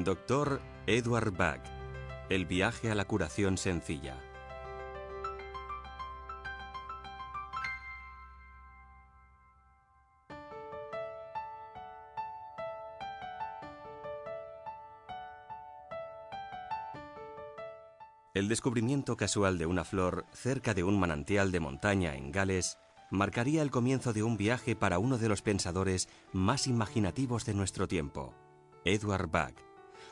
Dr. Edward Bach. El viaje a la curación sencilla. El descubrimiento casual de una flor cerca de un manantial de montaña en Gales marcaría el comienzo de un viaje para uno de los pensadores más imaginativos de nuestro tiempo, Edward Bach,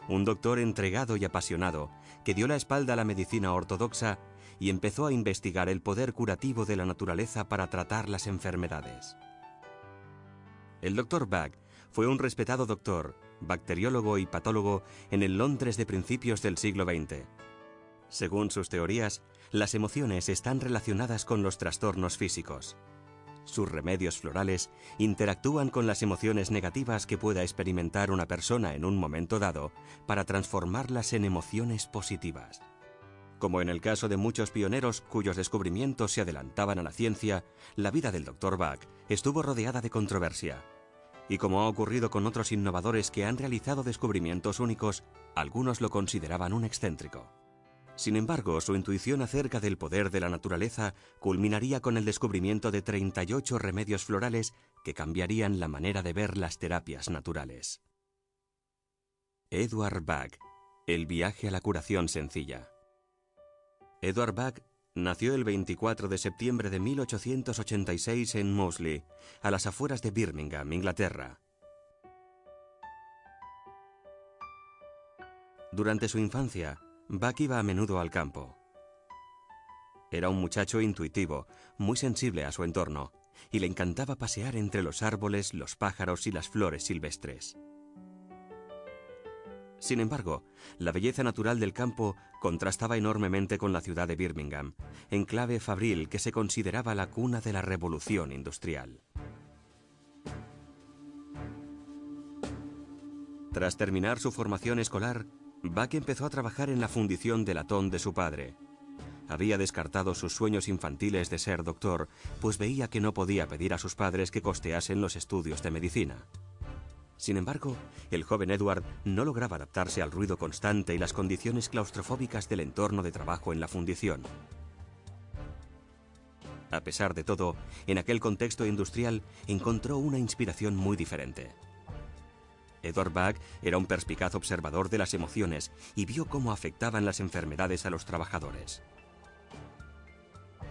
un doctor entregado y apasionado que dio la espalda a la medicina ortodoxa y empezó a investigar el poder curativo de la naturaleza para tratar las enfermedades. El Dr. Bach fue un respetado doctor, bacteriólogo y patólogo en el Londres de principios del siglo XX. Según sus teorías, las emociones están relacionadas con los trastornos físicos. Sus remedios florales interactúan con las emociones negativas que pueda experimentar una persona en un momento dado para transformarlas en emociones positivas. Como en el caso de muchos pioneros cuyos descubrimientos se adelantaban a la ciencia, la vida del Dr. Bach estuvo rodeada de controversia. Y como ha ocurrido con otros innovadores que han realizado descubrimientos únicos, algunos lo consideraban un excéntrico. Sin embargo, su intuición acerca del poder de la naturaleza culminaría con el descubrimiento de 38 remedios florales que cambiarían la manera de ver las terapias naturales. Edward Bach. El viaje a la curación sencilla. Edward Bach nació el 24 de septiembre de 1886 en Moseley, a las afueras de Birmingham, Inglaterra. Durante su infancia, Bach iba a menudo al campo. Era un muchacho intuitivo, muy sensible a su entorno, y le encantaba pasear entre los árboles, los pájaros y las flores silvestres. Sin embargo, la belleza natural del campo contrastaba enormemente con la ciudad de Birmingham, enclave fabril que se consideraba la cuna de la revolución industrial. Tras terminar su formación escolar, Bach empezó a trabajar en la fundición de latón de su padre. Había descartado sus sueños infantiles de ser doctor, pues veía que no podía pedir a sus padres que costeasen los estudios de medicina. Sin embargo, el joven Edward no lograba adaptarse al ruido constante y las condiciones claustrofóbicas del entorno de trabajo en la fundición. A pesar de todo, en aquel contexto industrial encontró una inspiración muy diferente. Edward Bach era un perspicaz observador de las emociones y vio cómo afectaban las enfermedades a los trabajadores.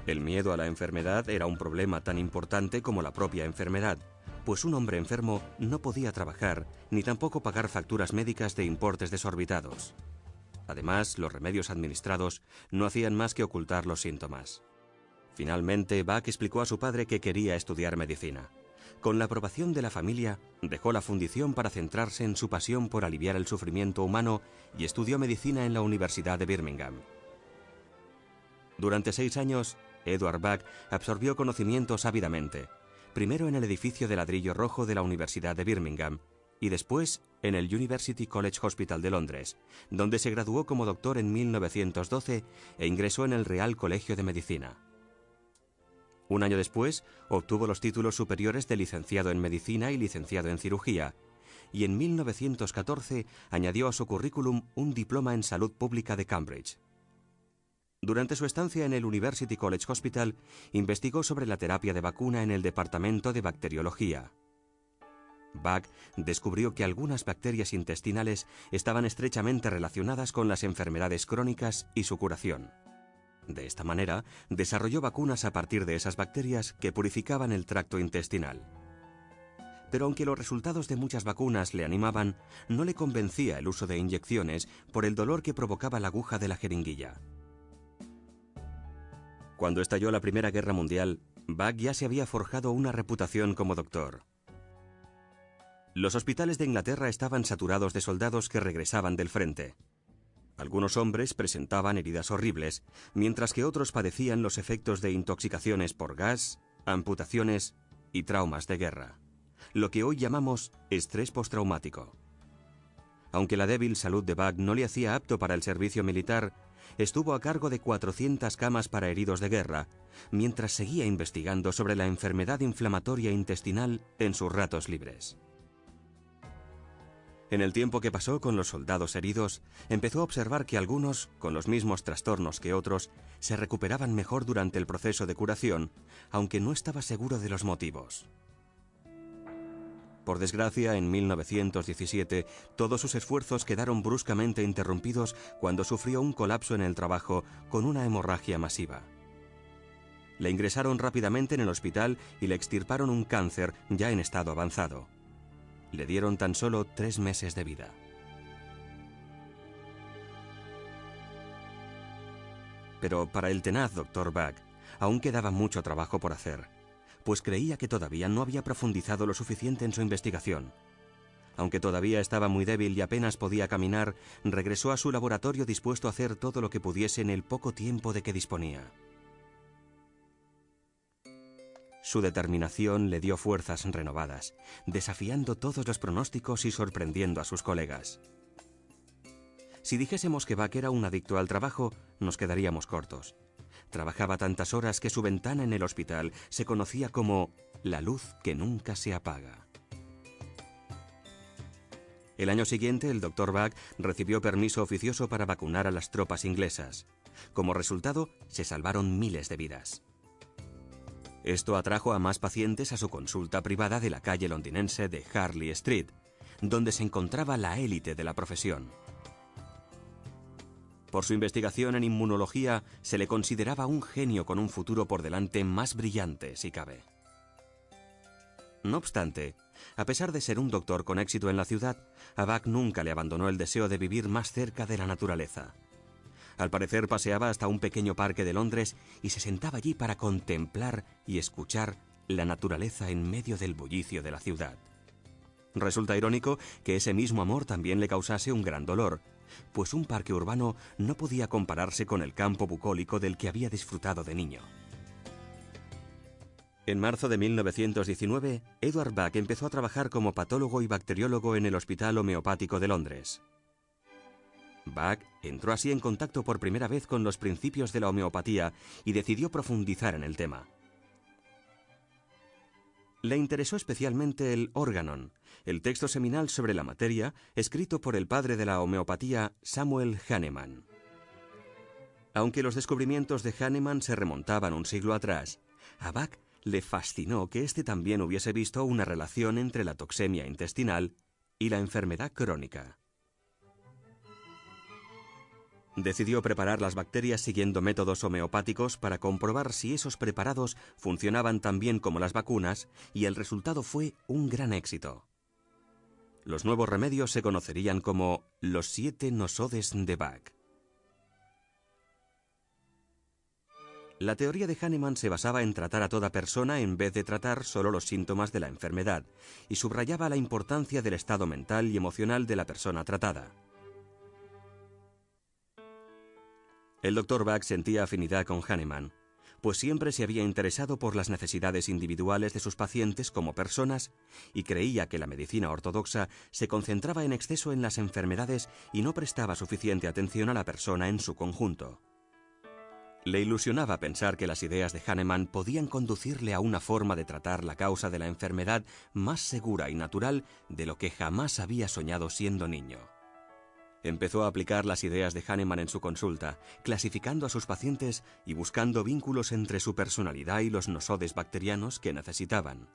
El miedo a la enfermedad era un problema tan importante como la propia enfermedad, pues un hombre enfermo no podía trabajar ni tampoco pagar facturas médicas de importes desorbitados. Además, los remedios administrados no hacían más que ocultar los síntomas. Finalmente, Bach explicó a su padre que quería estudiar medicina. Con la aprobación de la familia, dejó la fundición para centrarse en su pasión por aliviar el sufrimiento humano y estudió medicina en la Universidad de Birmingham. Durante 6 años, Edward Bach absorbió conocimientos ávidamente, primero en el edificio de ladrillo rojo de la Universidad de Birmingham y después en el University College Hospital de Londres, donde se graduó como doctor en 1912 e ingresó en el Real Colegio de Medicina. Un año después, obtuvo los títulos superiores de licenciado en medicina y licenciado en cirugía, y en 1914 añadió a su currículum un diploma en salud pública de Cambridge. Durante su estancia en el University College Hospital, investigó sobre la terapia de vacuna en el departamento de bacteriología. Bach descubrió que algunas bacterias intestinales estaban estrechamente relacionadas con las enfermedades crónicas y su curación. De esta manera, desarrolló vacunas a partir de esas bacterias que purificaban el tracto intestinal. Pero aunque los resultados de muchas vacunas le animaban, no le convencía el uso de inyecciones por el dolor que provocaba la aguja de la jeringuilla. Cuando estalló la Primera Guerra Mundial, Bach ya se había forjado una reputación como doctor. Los hospitales de Inglaterra estaban saturados de soldados que regresaban del frente. Algunos hombres presentaban heridas horribles, mientras que otros padecían los efectos de intoxicaciones por gas, amputaciones y traumas de guerra, lo que hoy llamamos estrés postraumático. Aunque la débil salud de Bach no le hacía apto para el servicio militar, estuvo a cargo de 400 camas para heridos de guerra, mientras seguía investigando sobre la enfermedad inflamatoria intestinal en sus ratos libres. En el tiempo que pasó con los soldados heridos, empezó a observar que algunos, con los mismos trastornos que otros, se recuperaban mejor durante el proceso de curación, aunque no estaba seguro de los motivos. Por desgracia, en 1917, todos sus esfuerzos quedaron bruscamente interrumpidos cuando sufrió un colapso en el trabajo con una hemorragia masiva. Le ingresaron rápidamente en el hospital y le extirparon un cáncer ya en estado avanzado. Le dieron tan solo 3 meses de vida. Pero para el tenaz Dr. Bach aún quedaba mucho trabajo por hacer, pues creía que todavía no había profundizado lo suficiente en su investigación. Aunque todavía estaba muy débil y apenas podía caminar, regresó a su laboratorio dispuesto a hacer todo lo que pudiese en el poco tiempo de que disponía. Su determinación le dio fuerzas renovadas, desafiando todos los pronósticos y sorprendiendo a sus colegas. Si dijésemos que Bach era un adicto al trabajo, nos quedaríamos cortos. Trabajaba tantas horas que su ventana en el hospital se conocía como la luz que nunca se apaga. El año siguiente, el Dr. Bach recibió permiso oficioso para vacunar a las tropas inglesas. Como resultado, se salvaron miles de vidas. Esto atrajo a más pacientes a su consulta privada de la calle londinense de Harley Street, donde se encontraba la élite de la profesión. Por su investigación en inmunología, se le consideraba un genio con un futuro por delante más brillante, si cabe. No obstante, a pesar de ser un doctor con éxito en la ciudad, a Bach nunca le abandonó el deseo de vivir más cerca de la naturaleza. Al parecer paseaba hasta un pequeño parque de Londres y se sentaba allí para contemplar y escuchar la naturaleza en medio del bullicio de la ciudad. Resulta irónico que ese mismo amor también le causase un gran dolor, pues un parque urbano no podía compararse con el campo bucólico del que había disfrutado de niño. En marzo de 1919, Edward Bach empezó a trabajar como patólogo y bacteriólogo en el Hospital Homeopático de Londres. Bach entró así en contacto por primera vez con los principios de la homeopatía y decidió profundizar en el tema. Le interesó especialmente el Organon, el texto seminal sobre la materia escrito por el padre de la homeopatía, Samuel Hahnemann. Aunque los descubrimientos de Hahnemann se remontaban un siglo atrás, a Bach le fascinó que éste también hubiese visto una relación entre la toxemia intestinal y la enfermedad crónica. Decidió preparar las bacterias siguiendo métodos homeopáticos para comprobar si esos preparados funcionaban tan bien como las vacunas, y el resultado fue un gran éxito. Los nuevos remedios se conocerían como los 7 nosodes de Bach. La teoría de Hahnemann se basaba en tratar a toda persona en vez de tratar solo los síntomas de la enfermedad, y subrayaba la importancia del estado mental y emocional de la persona tratada. El Dr. Bach sentía afinidad con Hahnemann, pues siempre se había interesado por las necesidades individuales de sus pacientes como personas y creía que la medicina ortodoxa se concentraba en exceso en las enfermedades y no prestaba suficiente atención a la persona en su conjunto. Le ilusionaba pensar que las ideas de Hahnemann podían conducirle a una forma de tratar la causa de la enfermedad más segura y natural de lo que jamás había soñado siendo niño. Empezó a aplicar las ideas de Hahnemann en su consulta, clasificando a sus pacientes y buscando vínculos entre su personalidad y los nosodes bacterianos que necesitaban.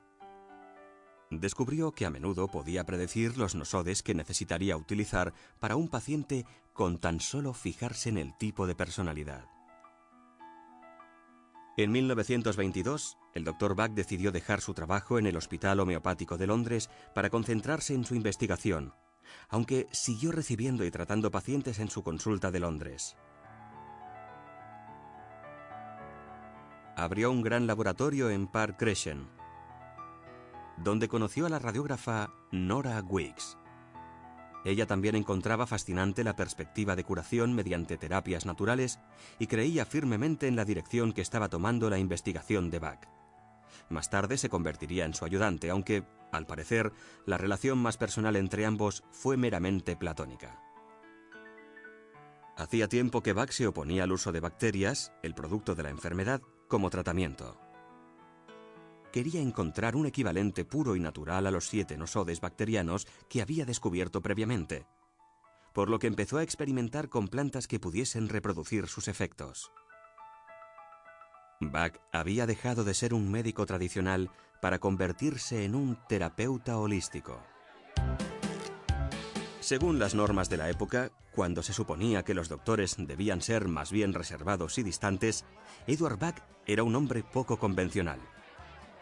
Descubrió que a menudo podía predecir los nosodes que necesitaría utilizar para un paciente con tan solo fijarse en el tipo de personalidad. En 1922, el Dr. Bach decidió dejar su trabajo en el Hospital Homeopático de Londres para concentrarse en su investigación, aunque siguió recibiendo y tratando pacientes en su consulta de Londres. Abrió un gran laboratorio en Park Crescent, donde conoció a la radiógrafa Nora Weeks. Ella también encontraba fascinante la perspectiva de curación mediante terapias naturales y creía firmemente en la dirección que estaba tomando la investigación de Bach. Más tarde se convertiría en su ayudante, aunque, al parecer, la relación más personal entre ambos fue meramente platónica. Hacía tiempo que Bach se oponía al uso de bacterias, el producto de la enfermedad, como tratamiento. quería encontrar un equivalente puro y natural a los 7 nosodes bacterianos que había descubierto previamente, por lo que empezó a experimentar con plantas que pudiesen reproducir sus efectos. Bach había dejado de ser un médico tradicional para convertirse en un terapeuta holístico. Según las normas de la época, cuando se suponía que los doctores debían ser más bien reservados y distantes, Eduard Bach era un hombre poco convencional.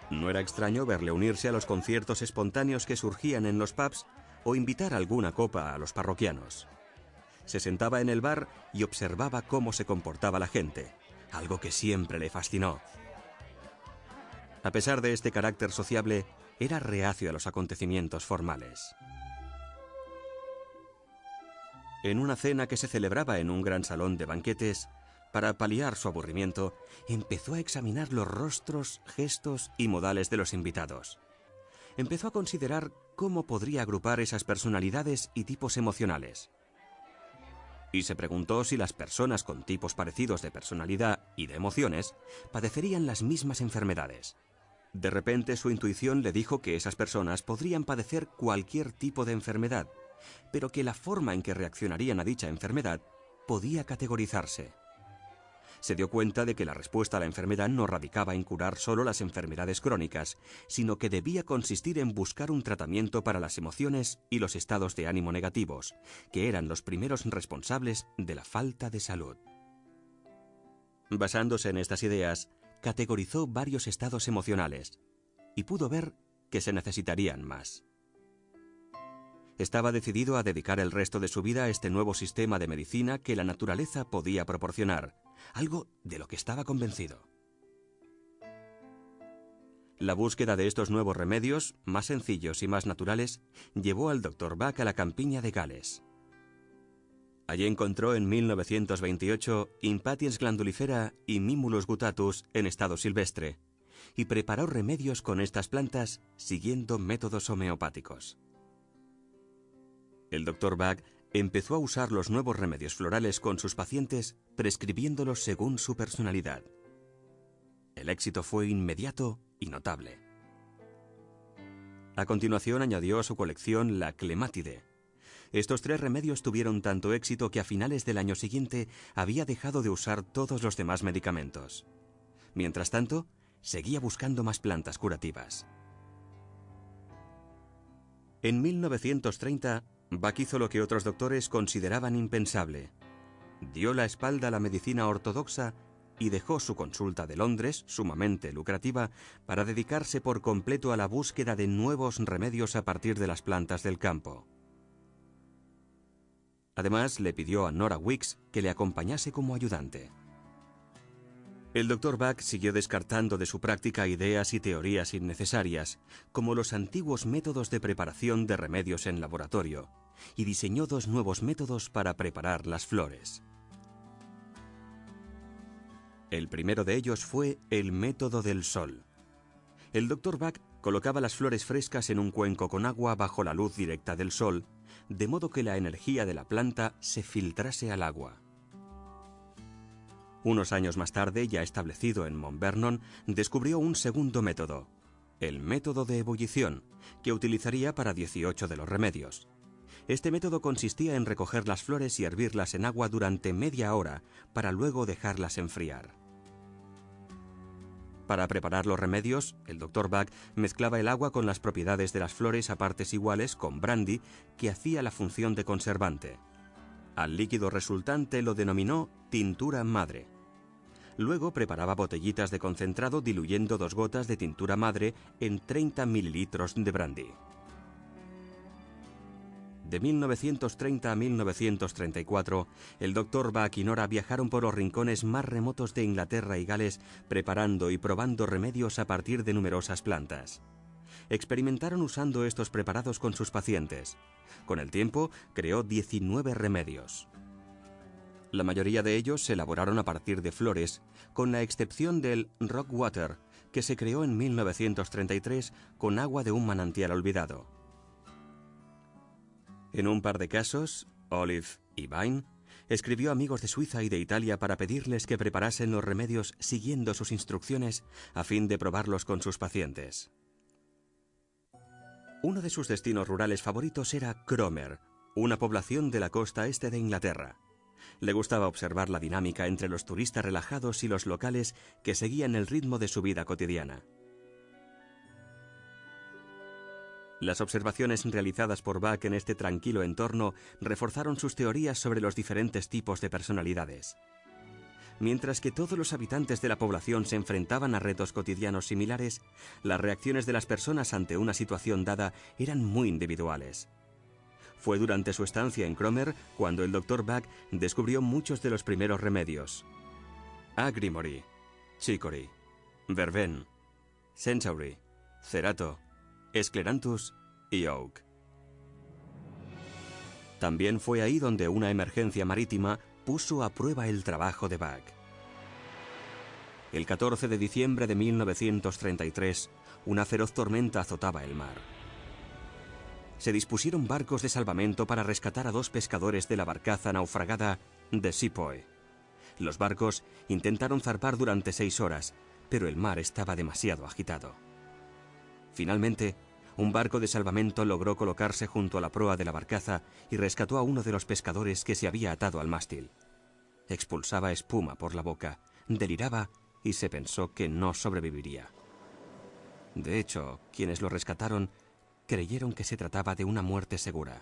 No era extraño verle unirse a los conciertos espontáneos que surgían en los pubs o invitar alguna copa a los parroquianos. Se sentaba en el bar y observaba cómo se comportaba la gente, algo que siempre le fascinó. A pesar de este carácter sociable, era reacio a los acontecimientos formales. En una cena que se celebraba en un gran salón de banquetes, para paliar su aburrimiento, empezó a examinar los rostros, gestos y modales de los invitados. Empezó a considerar cómo podría agrupar esas personalidades y tipos emocionales. Y se preguntó si las personas con tipos parecidos de personalidad y de emociones padecerían las mismas enfermedades. De repente su intuición le dijo que esas personas podrían padecer cualquier tipo de enfermedad, pero que la forma en que reaccionarían a dicha enfermedad podía categorizarse. Se dio cuenta de que la respuesta a la enfermedad no radicaba en curar solo las enfermedades crónicas, sino que debía consistir en buscar un tratamiento para las emociones y los estados de ánimo negativos, que eran los primeros responsables de la falta de salud. Basándose en estas ideas, categorizó varios estados emocionales y pudo ver que se necesitarían más. Estaba decidido a dedicar el resto de su vida a este nuevo sistema de medicina que la naturaleza podía proporcionar, algo de lo que estaba convencido. La búsqueda de estos nuevos remedios, más sencillos y más naturales, llevó al Dr. Bach a la campiña de Gales. Allí encontró en 1928 Impatiens glandulifera y Mimulus guttatus en estado silvestre, y preparó remedios con estas plantas siguiendo métodos homeopáticos. El Dr. Bach empezó a usar los nuevos remedios florales con sus pacientes, prescribiéndolos según su personalidad. El éxito fue inmediato y notable. A continuación añadió a su colección la clemátide. Estos 3 remedios tuvieron tanto éxito que a finales del año siguiente había dejado de usar todos los demás medicamentos. Mientras tanto, seguía buscando más plantas curativas. En 1930, Bach hizo lo que otros doctores consideraban impensable. Dio la espalda a la medicina ortodoxa y dejó su consulta de Londres, sumamente lucrativa, para dedicarse por completo a la búsqueda de nuevos remedios a partir de las plantas del campo. Además, le pidió a Nora Weeks que le acompañase como ayudante. El Dr. Bach siguió descartando de su práctica ideas y teorías innecesarias, como los antiguos métodos de preparación de remedios en laboratorio, y diseñó 2 nuevos métodos para preparar las flores. El primero de ellos fue el método del sol. El Dr. Bach colocaba las flores frescas en un cuenco con agua bajo la luz directa del sol, de modo que la energía de la planta se filtrase al agua. Unos años más tarde, ya establecido en Mount Vernon, descubrió un segundo método, el método de ebullición, que utilizaría para 18 de los remedios. Este método consistía en recoger las flores y hervirlas en agua durante media hora para luego dejarlas enfriar. Para preparar los remedios, el Dr. Bach mezclaba el agua con las propiedades de las flores a partes iguales con brandy, que hacía la función de conservante. Al líquido resultante lo denominó tintura madre. Luego preparaba botellitas de concentrado diluyendo 2 gotas de tintura madre en 30 mililitros de brandy. De 1930 a 1934, el Dr. Bach y Nora viajaron por los rincones más remotos de Inglaterra y Gales preparando y probando remedios a partir de numerosas plantas. Experimentaron usando estos preparados con sus pacientes. Con el tiempo, creó 19 remedios. La mayoría de ellos se elaboraron a partir de flores, con la excepción del Rock Water, que se creó en 1933 con agua de un manantial olvidado. En un par de casos, Olive y Vine, Escribió a amigos de Suiza y de Italia para pedirles que preparasen los remedios siguiendo sus instrucciones a fin de probarlos con sus pacientes. Uno de sus destinos rurales favoritos era Cromer, una población de la costa este de Inglaterra. Le gustaba observar la dinámica entre los turistas relajados y los locales que seguían el ritmo de su vida cotidiana. Las observaciones realizadas por Bach en este tranquilo entorno reforzaron sus teorías sobre los diferentes tipos de personalidades. Mientras que todos los habitantes de la población se enfrentaban a retos cotidianos similares, las reacciones de las personas ante una situación dada eran muy individuales. Fue durante su estancia en Cromer cuando el Dr. Bach descubrió muchos de los primeros remedios: Agrimory, Chicory, Verben, Centaury, Cerato, Scleranthus y Oak. También fue ahí donde una emergencia marítima puso a prueba el trabajo de Bach. El 14 de diciembre de 1933, una feroz tormenta azotaba el mar. Se dispusieron barcos de salvamento para rescatar a 2 pescadores de la barcaza naufragada The Sepoy. Los barcos intentaron zarpar durante 6 horas, pero el mar estaba demasiado agitado. Finalmente, un barco de salvamento logró colocarse junto a la proa de la barcaza y rescató a uno de los pescadores que se había atado al mástil. Expulsaba espuma por la boca, deliraba y se pensó que no sobreviviría. De hecho, quienes lo rescataron creyeron que se trataba de una muerte segura.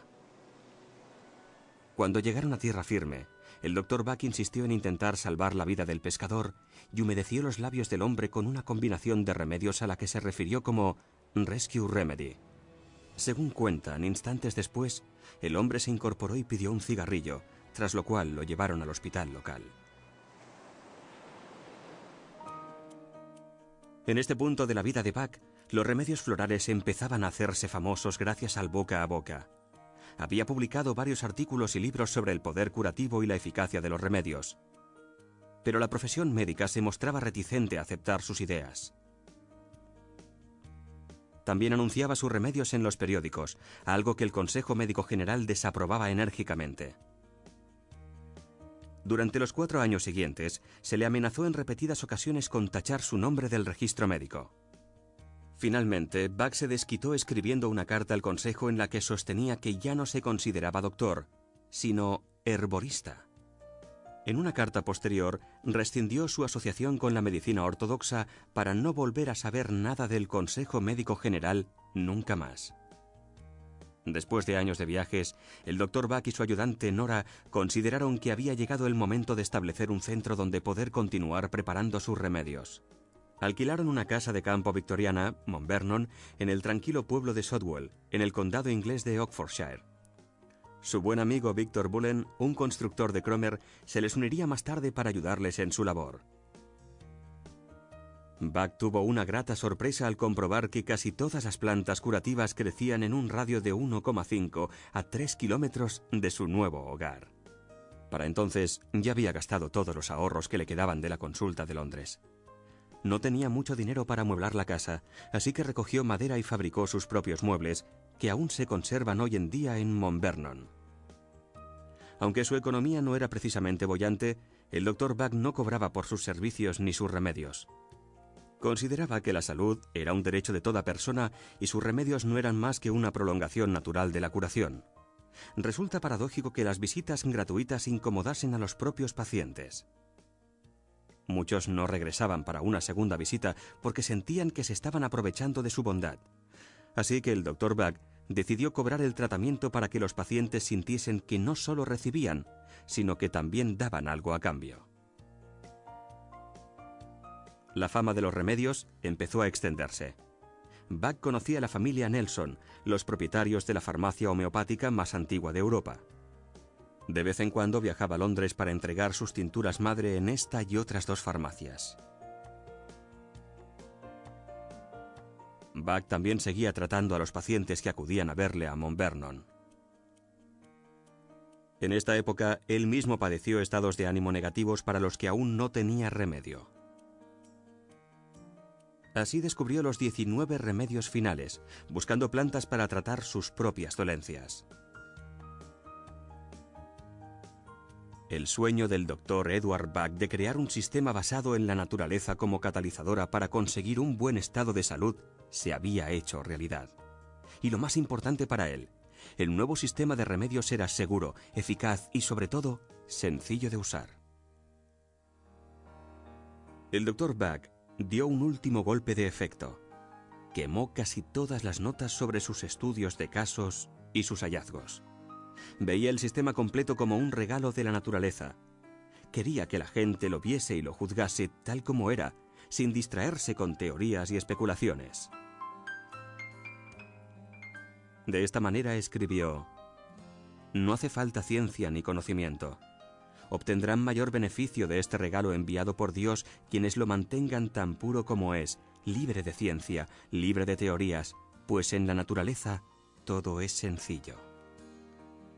Cuando llegaron a tierra firme, el Dr. Bach insistió en intentar salvar la vida del pescador y humedeció los labios del hombre con una combinación de remedios a la que se refirió como Rescue Remedy. Según cuentan, instantes después, el hombre se incorporó y pidió un cigarrillo, tras lo cual lo llevaron al hospital local. En este punto de la vida de Bach, los remedios florales empezaban a hacerse famosos gracias al boca a boca. Había publicado varios artículos y libros sobre el poder curativo y la eficacia de los remedios. Pero la profesión médica se mostraba reticente a aceptar sus ideas. También anunciaba sus remedios en los periódicos, algo que el Consejo Médico General desaprobaba enérgicamente. Durante los 4 años siguientes, se le amenazó en repetidas ocasiones con tachar su nombre del registro médico. Finalmente, Bach se desquitó escribiendo una carta al Consejo en la que sostenía que ya no se consideraba doctor, sino herborista. En una carta posterior, rescindió su asociación con la medicina ortodoxa para no volver a saber nada del Consejo Médico General nunca más. Después de años de viajes, el Dr. Bach y su ayudante Nora consideraron que había llegado el momento de establecer un centro donde poder continuar preparando sus remedios. Alquilaron una casa de campo victoriana, Mount Vernon, en el tranquilo pueblo de Shotwell, en el condado inglés de Oxfordshire. Su buen amigo Victor Bullen, un constructor de Cromer, se les uniría más tarde para ayudarles en su labor. Bach tuvo una grata sorpresa al comprobar que casi todas las plantas curativas crecían en un radio de 1,5 a 3 kilómetros de su nuevo hogar. Para entonces ya había gastado todos los ahorros que le quedaban de la consulta de Londres. No tenía mucho dinero para amueblar la casa, así que recogió madera y fabricó sus propios muebles, que aún se conservan hoy en día en Mount Vernon. Aunque su economía no era precisamente boyante, el Dr. Bach no cobraba por sus servicios ni sus remedios. Consideraba que la salud era un derecho de toda persona y sus remedios no eran más que una prolongación natural de la curación. Resulta paradójico que las visitas gratuitas incomodasen a los propios pacientes. Muchos no regresaban para una segunda visita porque sentían que se estaban aprovechando de su bondad. Así que el Dr. Bach decidió cobrar el tratamiento para que los pacientes sintiesen que no solo recibían, sino que también daban algo a cambio. La fama de los remedios empezó a extenderse. Bach conocía a la familia Nelson, los propietarios de la farmacia homeopática más antigua de Europa. De vez en cuando viajaba a Londres para entregar sus tinturas madre en esta y otras 2 farmacias. Bach también seguía tratando a los pacientes que acudían a verle a Mount Vernon. En esta época, él mismo padeció estados de ánimo negativos para los que aún no tenía remedio. Así descubrió los 19 remedios finales, buscando plantas para tratar sus propias dolencias. El sueño del Dr. Edward Bach de crear un sistema basado en la naturaleza como catalizadora para conseguir un buen estado de salud se había hecho realidad. Y lo más importante para él, el nuevo sistema de remedios era seguro, eficaz y sobre todo, sencillo de usar. El Dr. Bach dio un último golpe de efecto. Quemó casi todas las notas sobre sus estudios de casos y sus hallazgos. Veía el sistema completo como un regalo de la naturaleza. Quería que la gente lo viese y lo juzgase tal como era, sin distraerse con teorías y especulaciones. De esta manera escribió: «No hace falta ciencia ni conocimiento. Obtendrán mayor beneficio de este regalo enviado por Dios quienes lo mantengan tan puro como es, libre de ciencia, libre de teorías, pues en la naturaleza todo es sencillo».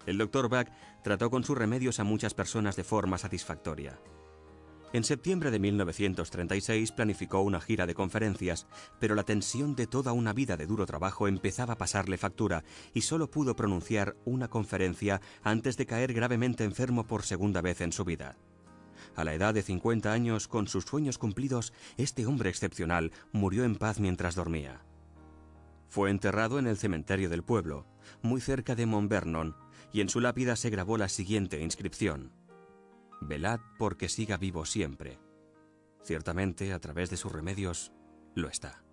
El Dr. Bach trató con sus remedios a muchas personas de forma satisfactoria. En septiembre de 1936 planificó una gira de conferencias, pero la tensión de toda una vida de duro trabajo empezaba a pasarle factura y solo pudo pronunciar una conferencia antes de caer gravemente enfermo por segunda vez en su vida. A la edad de 50 años, con sus sueños cumplidos, este hombre excepcional murió en paz mientras dormía. Fue enterrado en el cementerio del pueblo, muy cerca de Mount Vernon, y en su lápida se grabó la siguiente inscripción: «Velad porque siga vivo siempre». Ciertamente, a través de sus remedios, lo está.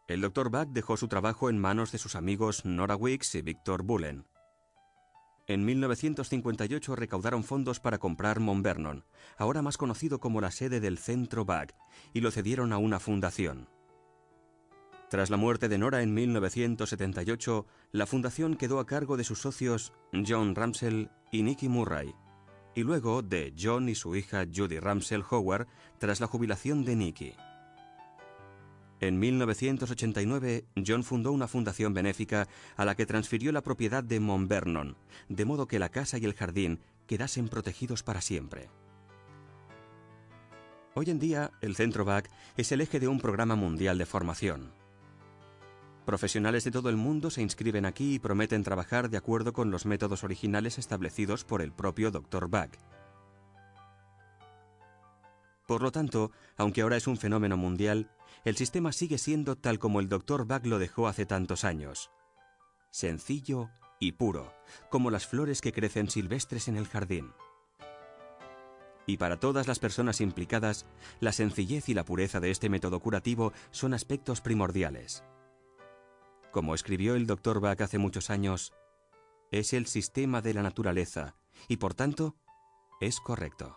El Dr. Bach dejó su trabajo en manos de sus amigos Nora Weeks y Victor Bullen. En 1958 recaudaron fondos para comprar Mount Vernon, ahora más conocido como la sede del Centro Bach, y lo cedieron a una fundación. Tras la muerte de Nora en 1978, la fundación quedó a cargo de sus socios John Ramsell y Nicky Murray, y luego de John y su hija Judy Ramsell Howard tras la jubilación de Nicky. En 1989, John fundó una fundación benéfica a la que transfirió la propiedad de Mount Vernon, de modo que la casa y el jardín quedasen protegidos para siempre. Hoy en día, el Centro Bach es el eje de un programa mundial de formación. Profesionales de todo el mundo se inscriben aquí y prometen trabajar de acuerdo con los métodos originales establecidos por el propio Dr. Bach. Por lo tanto, aunque ahora es un fenómeno mundial, el sistema sigue siendo tal como el Dr. Bach lo dejó hace tantos años. Sencillo y puro, como las flores que crecen silvestres en el jardín. Y para todas las personas implicadas, la sencillez y la pureza de este método curativo son aspectos primordiales. Como escribió el Dr. Bach hace muchos años, es el sistema de la naturaleza y por tanto es correcto.